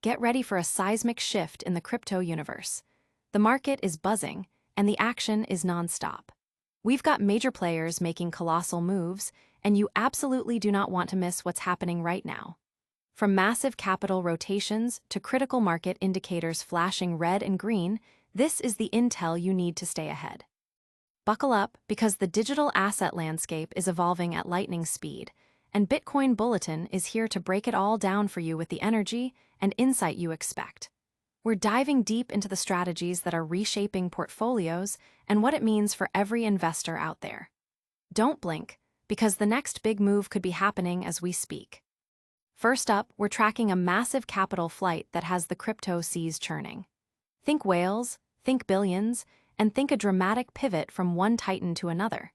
Get ready for a seismic shift in the crypto universe. The market is buzzing, and the action is nonstop. We've got major players making colossal moves, and you absolutely do not want to miss what's happening right now. From massive capital rotations to critical market indicators flashing red and green, this is the intel you need to stay ahead. Buckle up, because the digital asset landscape is evolving at lightning speed, and Bitcoin Bulletin is here to break it all down for you with the energy and insight you expect. We're diving deep into the strategies that are reshaping portfolios and what it means for every investor out there. Don't blink, because the next big move could be happening as we speak. First up, we're tracking a massive capital flight that has the crypto seas churning. Think whales, think billions, and think a dramatic pivot from one titan to another.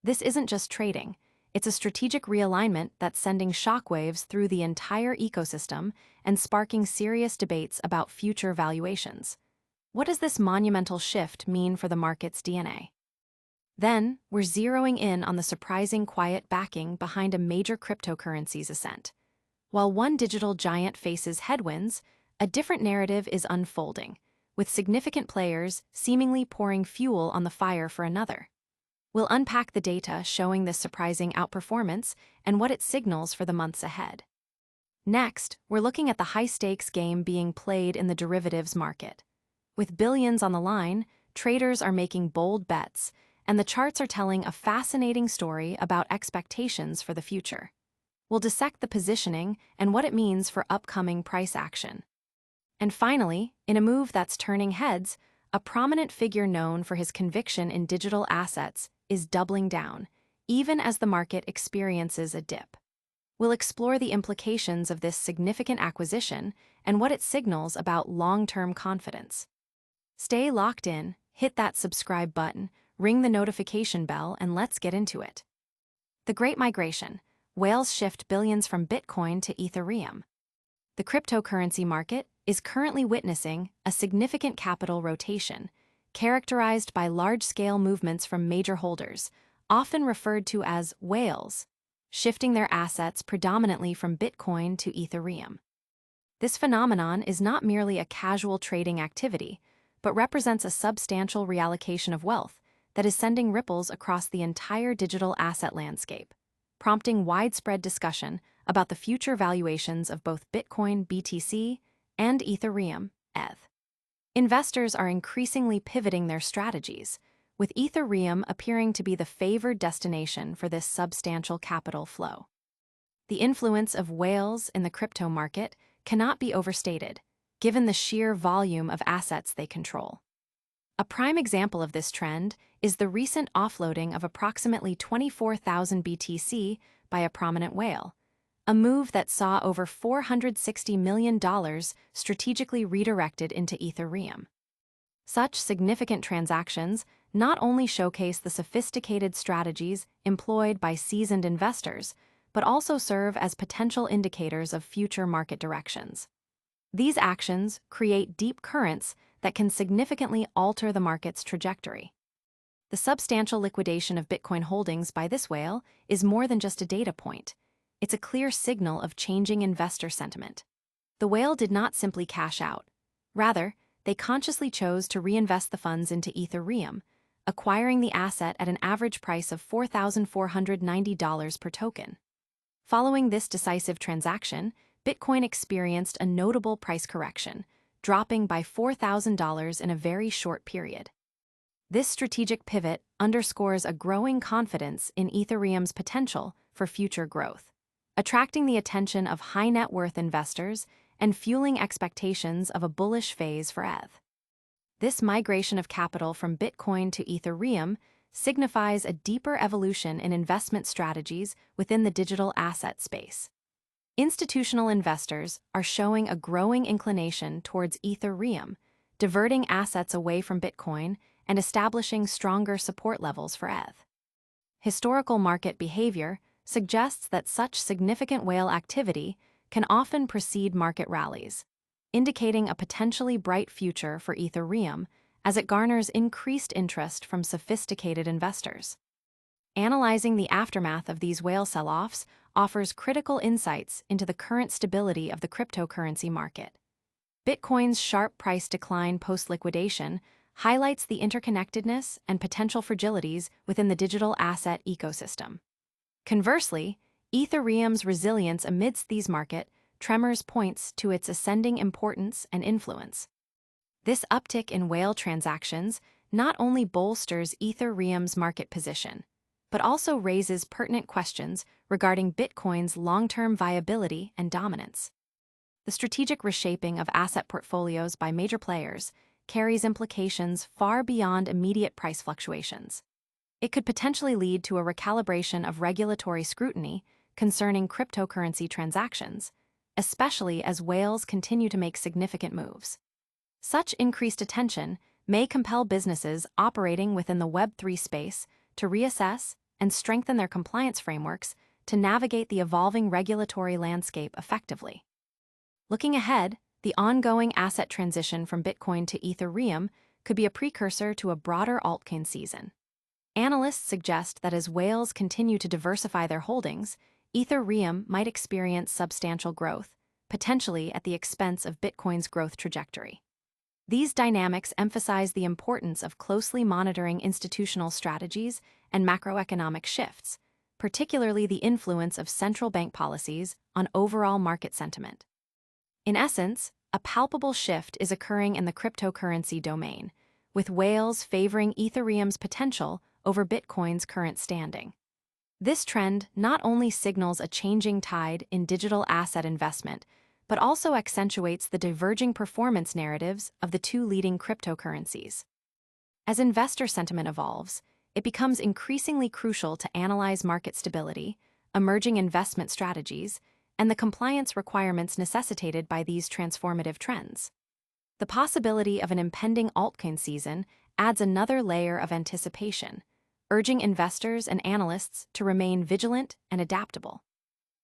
This isn't just trading. It's a strategic realignment that's sending shockwaves through the entire ecosystem and sparking serious debates about future valuations. What does this monumental shift mean for the market's DNA? Then, we're zeroing in on the surprising quiet backing behind a major cryptocurrency's ascent. While one digital giant faces headwinds, a different narrative is unfolding, with significant players seemingly pouring fuel on the fire for another. We'll unpack the data showing this surprising outperformance and what it signals for the months ahead. Next, we're looking at the high-stakes game being played in the derivatives market. With billions on the line, traders are making bold bets, and the charts are telling a fascinating story about expectations for the future. We'll dissect the positioning and what it means for upcoming price action. And finally, in a move that's turning heads, a prominent figure known for his conviction in digital assets is doubling down, even as the market experiences a dip. We'll explore the implications of this significant acquisition and what it signals about long-term confidence. Stay locked in, hit that subscribe button, ring the notification bell, and let's get into it. The Great Migration. Whales shift billions from Bitcoin to Ethereum. The cryptocurrency market is currently witnessing a significant capital rotation, characterized by large-scale movements from major holders, often referred to as whales, shifting their assets predominantly from Bitcoin to Ethereum. This phenomenon is not merely a casual trading activity, but represents a substantial reallocation of wealth that is sending ripples across the entire digital asset landscape, prompting widespread discussion about the future valuations of both Bitcoin BTC and Ethereum ETH. Investors are increasingly pivoting their strategies, with Ethereum appearing to be the favored destination for this substantial capital flow. The influence of whales in the crypto market cannot be overstated, given the sheer volume of assets they control. A prime example of this trend is the recent offloading of approximately 24,000 BTC by a prominent whale, a move that saw over $460 million strategically redirected into Ethereum. Such significant transactions not only showcase the sophisticated strategies employed by seasoned investors, but also serve as potential indicators of future market directions. These actions create deep currents that can significantly alter the market's trajectory. The substantial liquidation of Bitcoin holdings by this whale is more than just a data point. It's a clear signal of changing investor sentiment. The whale did not simply cash out. Rather, they consciously chose to reinvest the funds into Ethereum, acquiring the asset at an average price of $4,490 per token. Following this decisive transaction, Bitcoin experienced a notable price correction, dropping by $4,000 in a very short period. This strategic pivot underscores a growing confidence in Ethereum's potential for future growth, attracting the attention of high-net-worth investors and fueling expectations of a bullish phase for ETH. This migration of capital from Bitcoin to Ethereum signifies a deeper evolution in investment strategies within the digital asset space. Institutional investors are showing a growing inclination towards Ethereum, diverting assets away from Bitcoin and establishing stronger support levels for ETH. Historical market behavior suggests that such significant whale activity can often precede market rallies, indicating a potentially bright future for Ethereum as it garners increased interest from sophisticated investors. Analyzing the aftermath of these whale sell-offs offers critical insights into the current stability of the cryptocurrency market. Bitcoin's sharp price decline post-liquidation highlights the interconnectedness and potential fragilities within the digital asset ecosystem. Conversely, Ethereum's resilience amidst these market tremors points to its ascending importance and influence. This uptick in whale transactions not only bolsters Ethereum's market position, but also raises pertinent questions regarding Bitcoin's long-term viability and dominance. The strategic reshaping of asset portfolios by major players carries implications far beyond immediate price fluctuations. It could potentially lead to a recalibration of regulatory scrutiny concerning cryptocurrency transactions, especially as whales continue to make significant moves. Such increased attention may compel businesses operating within the Web3 space to reassess and strengthen their compliance frameworks to navigate the evolving regulatory landscape effectively. Looking ahead, the ongoing asset transition from Bitcoin to Ethereum could be a precursor to a broader altcoin season. Analysts suggest that as whales continue to diversify their holdings, Ethereum might experience substantial growth, potentially at the expense of Bitcoin's growth trajectory. These dynamics emphasize the importance of closely monitoring institutional strategies and macroeconomic shifts, particularly the influence of central bank policies on overall market sentiment. In essence, a palpable shift is occurring in the cryptocurrency domain, with whales favoring Ethereum's potential over Bitcoin's current standing. This trend not only signals a changing tide in digital asset investment, but also accentuates the diverging performance narratives of the two leading cryptocurrencies. As investor sentiment evolves, it becomes increasingly crucial to analyze market stability, emerging investment strategies, and the compliance requirements necessitated by these transformative trends. The possibility of an impending altcoin season adds another layer of anticipation, urging investors and analysts to remain vigilant and adaptable.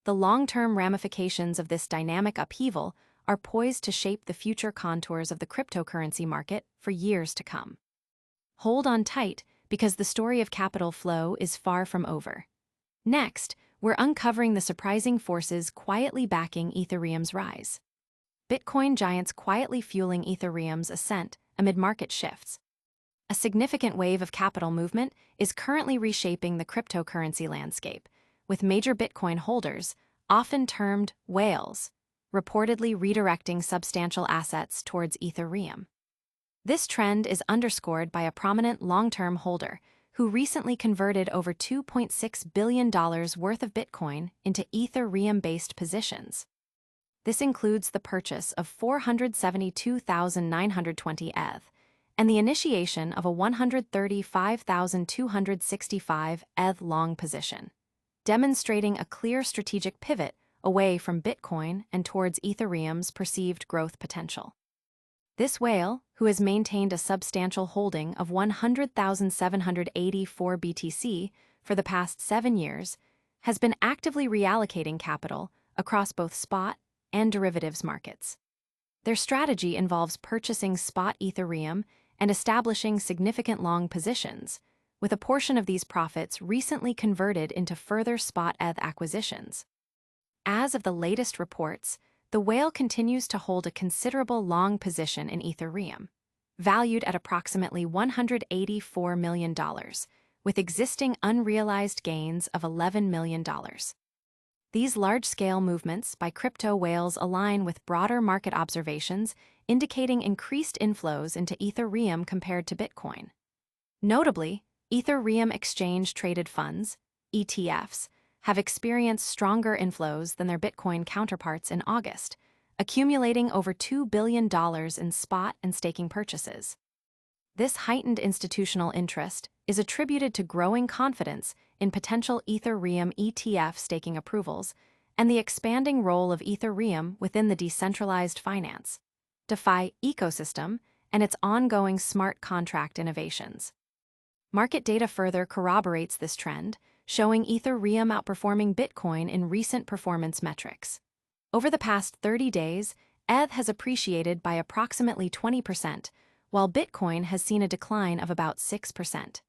The long-term ramifications of this dynamic upheaval are poised to shape the future contours of the cryptocurrency market for years to come. Hold on tight, because the story of capital flow is far from over. Next, we're uncovering the surprising forces quietly backing Ethereum's rise. Bitcoin giants quietly fueling Ethereum's ascent amid market shifts. A significant wave of capital movement is currently reshaping the cryptocurrency landscape, with major Bitcoin holders, often termed whales, reportedly redirecting substantial assets towards Ethereum. This trend is underscored by a prominent long-term holder who recently converted over $2.6 billion worth of Bitcoin into Ethereum-based positions. This includes the purchase of 472,920 ETH and the initiation of a 135,265 ETH long position, demonstrating a clear strategic pivot away from Bitcoin and towards Ethereum's perceived growth potential. This whale, who has maintained a substantial holding of 100,784 BTC for the past 7 years, has been actively reallocating capital across both spot and derivatives markets. Their strategy involves purchasing spot Ethereum and establishing significant long positions, with a portion of these profits recently converted into further spot ETH acquisitions. As of the latest reports, the whale continues to hold a considerable long position in Ethereum, valued at approximately $184 million, with existing unrealized gains of $11 million. These large-scale movements by crypto whales align with broader market observations indicating increased inflows into Ethereum compared to Bitcoin. Notably, Ethereum exchange-traded funds, ETFs, have experienced stronger inflows than their Bitcoin counterparts in August, accumulating over $2 billion in spot and staking purchases. This heightened institutional interest is attributed to growing confidence in potential Ethereum ETF staking approvals and the expanding role of Ethereum within the decentralized finance, DeFi ecosystem and its ongoing smart contract innovations. Market data further corroborates this trend, showing Ethereum outperforming Bitcoin in recent performance metrics. Over the past 30 days, ETH has appreciated by approximately 20%, while Bitcoin has seen a decline of about 6%.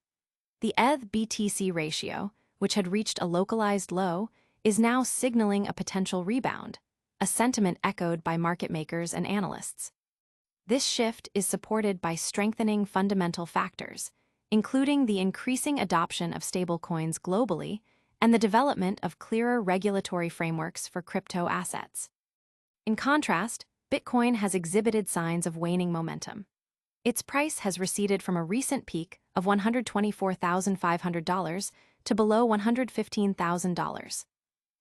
The ETH-BTC ratio, which had reached a localized low, is now signaling a potential rebound, a sentiment echoed by market makers and analysts. This shift is supported by strengthening fundamental factors, including the increasing adoption of stablecoins globally and the development of clearer regulatory frameworks for crypto assets. In contrast, Bitcoin has exhibited signs of waning momentum. Its price has receded from a recent peak of $124,500 to below $115,000.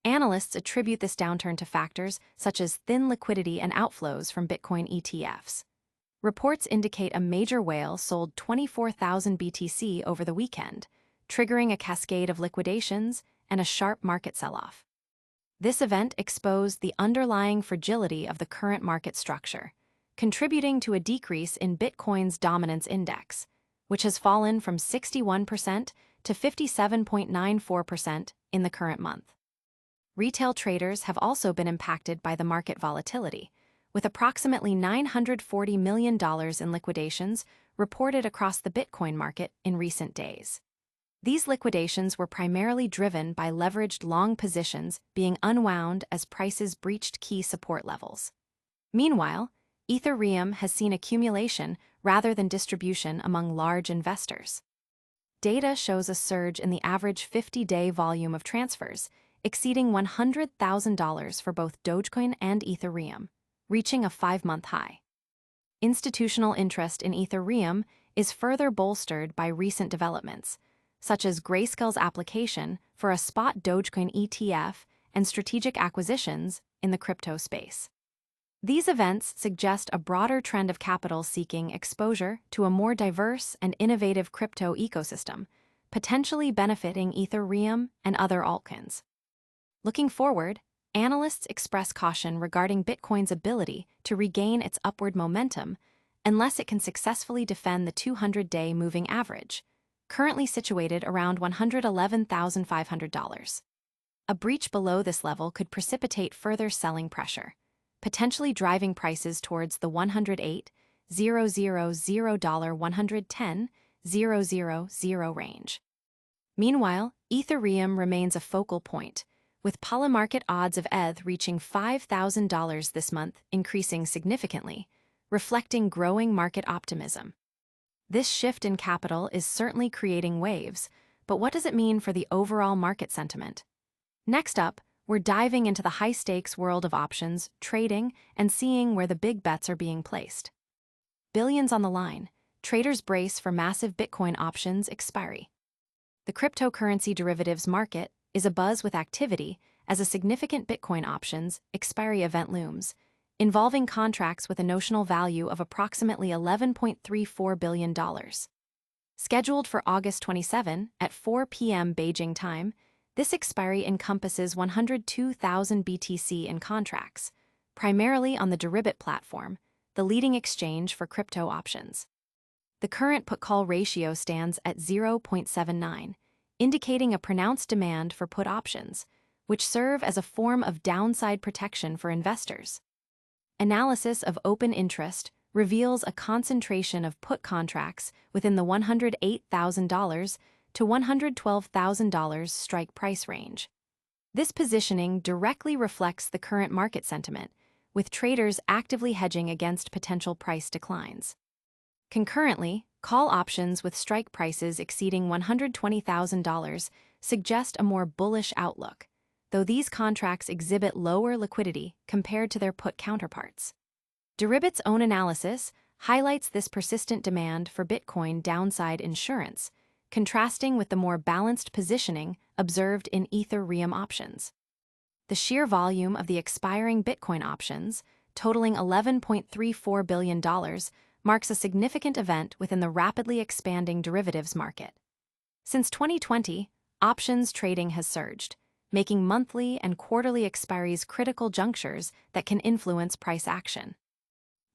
Analysts attribute this downturn to factors such as thin liquidity and outflows from Bitcoin ETFs. Reports indicate a major whale sold 24,000 BTC over the weekend, triggering a cascade of liquidations and a sharp market sell-off. This event exposed the underlying fragility of the current market structure, contributing to a decrease in Bitcoin's dominance index, which has fallen from 61% to 57.94% in the current month. Retail traders have also been impacted by the market volatility, with approximately $940 million in liquidations reported across the Bitcoin market in recent days. These liquidations were primarily driven by leveraged long positions being unwound as prices breached key support levels. Meanwhile, Ethereum has seen accumulation rather than distribution among large investors. Data shows a surge in the average 50-day volume of transfers, exceeding $100,000 for both Dogecoin and Ethereum, reaching a 5-month high. Institutional interest in Ethereum is further bolstered by recent developments, such as Grayscale's application for a spot Dogecoin ETF and strategic acquisitions in the crypto space. These events suggest a broader trend of capital seeking exposure to a more diverse and innovative crypto ecosystem, potentially benefiting Ethereum and other altcoins. Looking forward, analysts express caution regarding Bitcoin's ability to regain its upward momentum unless it can successfully defend the 200-day moving average, currently situated around $111,500. A breach below this level could precipitate further selling pressure, potentially driving prices towards the $108,000-$110,000 range. Meanwhile, Ethereum remains a focal point, with polymarket odds of ETH reaching $5,000 this month increasing significantly, reflecting growing market optimism. This shift in capital is certainly creating waves, but what does it mean for the overall market sentiment? Next up, we're diving into the high-stakes world of options, trading, and seeing where the big bets are being placed. Billions on the line, traders brace for massive Bitcoin options expiry. The cryptocurrency derivatives market is abuzz with activity as a significant Bitcoin options expiry event looms, involving contracts with a notional value of approximately $11.34 billion. Scheduled for August 27 at 4 p.m. Beijing time, this expiry encompasses 102,000 BTC in contracts, primarily on the Deribit platform, the leading exchange for crypto options. The current put-call ratio stands at 0.79, indicating a pronounced demand for put options, which serve as a form of downside protection for investors. Analysis of open interest reveals a concentration of put contracts within the $108,000 to $112,000 strike price range. This positioning directly reflects the current market sentiment, with traders actively hedging against potential price declines. Concurrently, call options with strike prices exceeding $120,000 suggest a more bullish outlook, though these contracts exhibit lower liquidity compared to their put counterparts. Deribit's own analysis highlights this persistent demand for Bitcoin downside insurance, contrasting with the more balanced positioning observed in Ethereum options. The sheer volume of the expiring Bitcoin options, totaling $11.34 billion, marks a significant event within the rapidly expanding derivatives market. Since 2020, options trading has surged, making monthly and quarterly expiries critical junctures that can influence price action.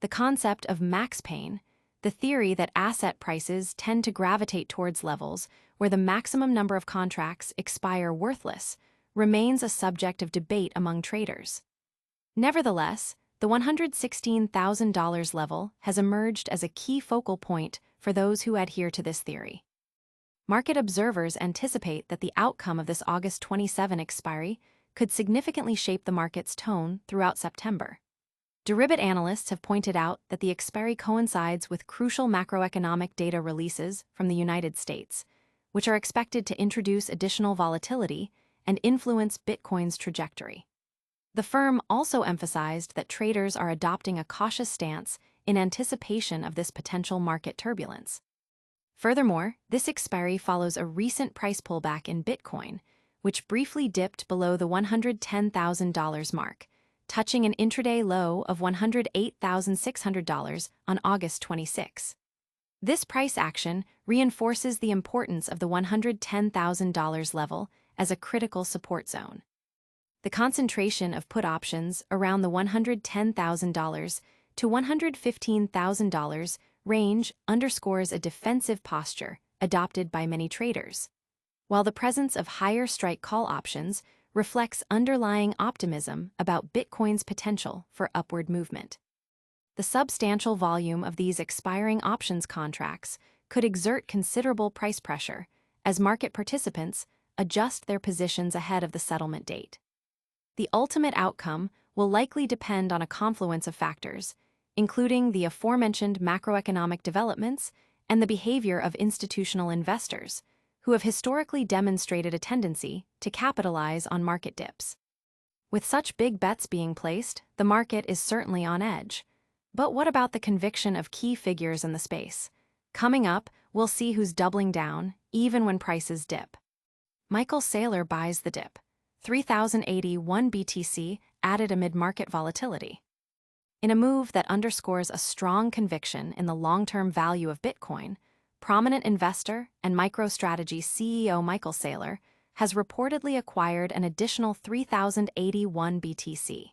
The concept of max pain, the theory that asset prices tend to gravitate towards levels where the maximum number of contracts expire worthless, remains a subject of debate among traders. Nevertheless, the $116,000 level has emerged as a key focal point for those who adhere to this theory. Market observers anticipate that the outcome of this August 27 expiry could significantly shape the market's tone throughout September. Derivative analysts have pointed out that the expiry coincides with crucial macroeconomic data releases from the United States, which are expected to introduce additional volatility and influence Bitcoin's trajectory. The firm also emphasized that traders are adopting a cautious stance in anticipation of this potential market turbulence. Furthermore, this expiry follows a recent price pullback in Bitcoin, which briefly dipped below the $110,000 mark, touching an intraday low of $108,600 on August 26. This price action reinforces the importance of the $110,000 level as a critical support zone. The concentration of put options around the $110,000 to $115,000 range underscores a defensive posture adopted by many traders, while the presence of higher strike call options reflects underlying optimism about Bitcoin's potential for upward movement. The substantial volume of these expiring options contracts could exert considerable price pressure as market participants adjust their positions ahead of the settlement date. The ultimate outcome will likely depend on a confluence of factors, including the aforementioned macroeconomic developments and the behavior of institutional investors, who have historically demonstrated a tendency to capitalize on market dips. With such big bets being placed, the market is certainly on edge. But what about the conviction of key figures in the space? Coming up, we'll see who's doubling down, even when prices dip. Michael Saylor buys the dip. 3,081 BTC added amid market volatility. In a move that underscores a strong conviction in the long-term value of Bitcoin, prominent investor and MicroStrategy CEO Michael Saylor has reportedly acquired an additional 3,081 BTC.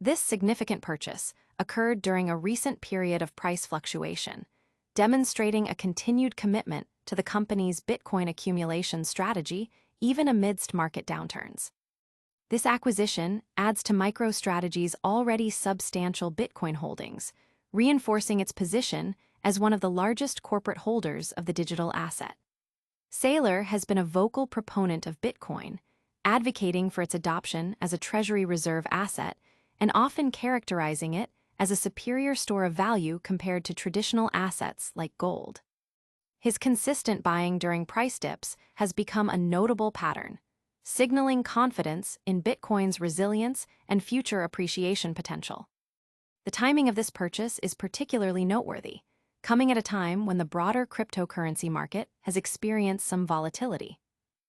This significant purchase occurred during a recent period of price fluctuation, demonstrating a continued commitment to the company's Bitcoin accumulation strategy even amidst market downturns. This acquisition adds to MicroStrategy's already substantial Bitcoin holdings, reinforcing its position as one of the largest corporate holders of the digital asset. Saylor has been a vocal proponent of Bitcoin, advocating for its adoption as a Treasury reserve asset and often characterizing it as a superior store of value compared to traditional assets like gold. His consistent buying during price dips has become a notable pattern, signaling confidence in Bitcoin's resilience and future appreciation potential. The timing of this purchase is particularly noteworthy, coming at a time when the broader cryptocurrency market has experienced some volatility.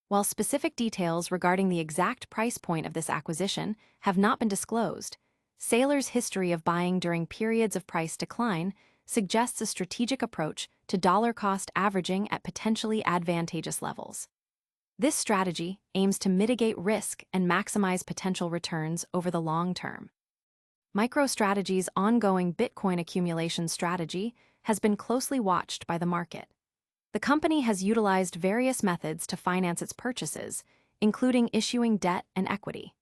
While specific details regarding the exact price point of this acquisition have not been disclosed, Saylor's history of buying during periods of price decline suggests a strategic approach to dollar-cost averaging at potentially advantageous levels. This strategy aims to mitigate risk and maximize potential returns over the long term. MicroStrategy's ongoing Bitcoin accumulation strategy has been closely watched by the market. The company has utilized various methods to finance its purchases, including issuing debt and equity.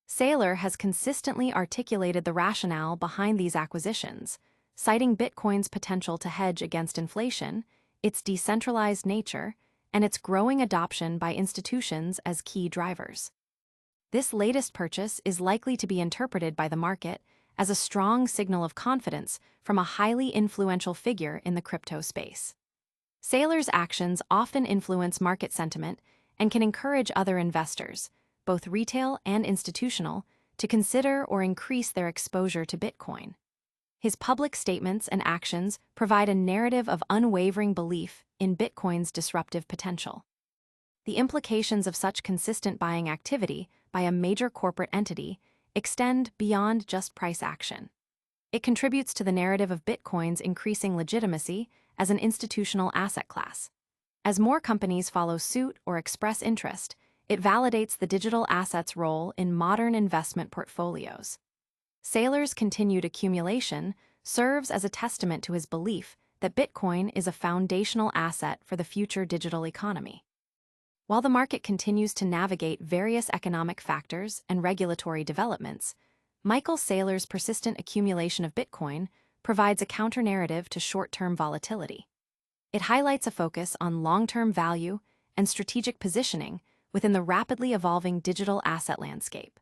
Saylor has consistently articulated the rationale behind these acquisitions, citing Bitcoin's potential to hedge against inflation, its decentralized nature, and its growing adoption by institutions as key drivers. This latest purchase is likely to be interpreted by the market as a strong signal of confidence from a highly influential figure in the crypto space. Saylor's actions often influence market sentiment and can encourage other investors, both retail and institutional, to consider or increase their exposure to Bitcoin. His public statements and actions provide a narrative of unwavering belief in Bitcoin's disruptive potential. The implications of such consistent buying activity by a major corporate entity extend beyond just price action. It contributes to the narrative of Bitcoin's increasing legitimacy as an institutional asset class. As more companies follow suit or express interest, it validates the digital asset's role in modern investment portfolios. Saylor's continued accumulation serves as a testament to his belief that Bitcoin is a foundational asset for the future digital economy. While the market continues to navigate various economic factors and regulatory developments, Michael Saylor's persistent accumulation of Bitcoin provides a counter-narrative to short-term volatility. It highlights a focus on long-term value and strategic positioning within the rapidly evolving digital asset landscape.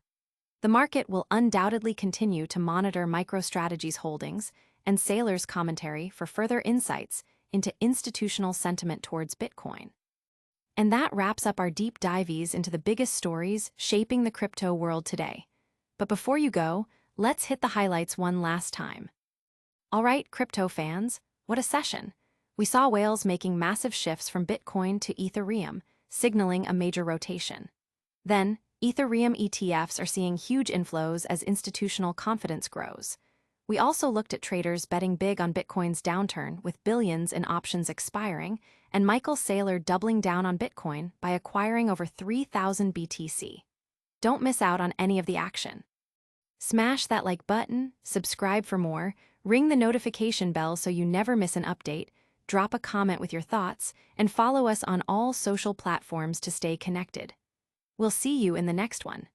The market will undoubtedly continue to monitor MicroStrategy's holdings and Saylor's commentary for further insights into institutional sentiment towards Bitcoin. And that wraps up our deep dives into the biggest stories shaping the crypto world today. But before you go, let's hit the highlights one last time. All right, crypto fans, what a session! We saw whales making massive shifts from Bitcoin to Ethereum, signaling a major rotation. Then, Ethereum ETFs are seeing huge inflows as institutional confidence grows. We also looked at traders betting big on Bitcoin's downturn with billions in options expiring, and Michael Saylor doubling down on Bitcoin by acquiring over 3,000 BTC. Don't miss out on any of the action. Smash that like button, subscribe for more, ring the notification bell so you never miss an update, drop a comment with your thoughts, and follow us on all social platforms to stay connected. We'll see you in the next one.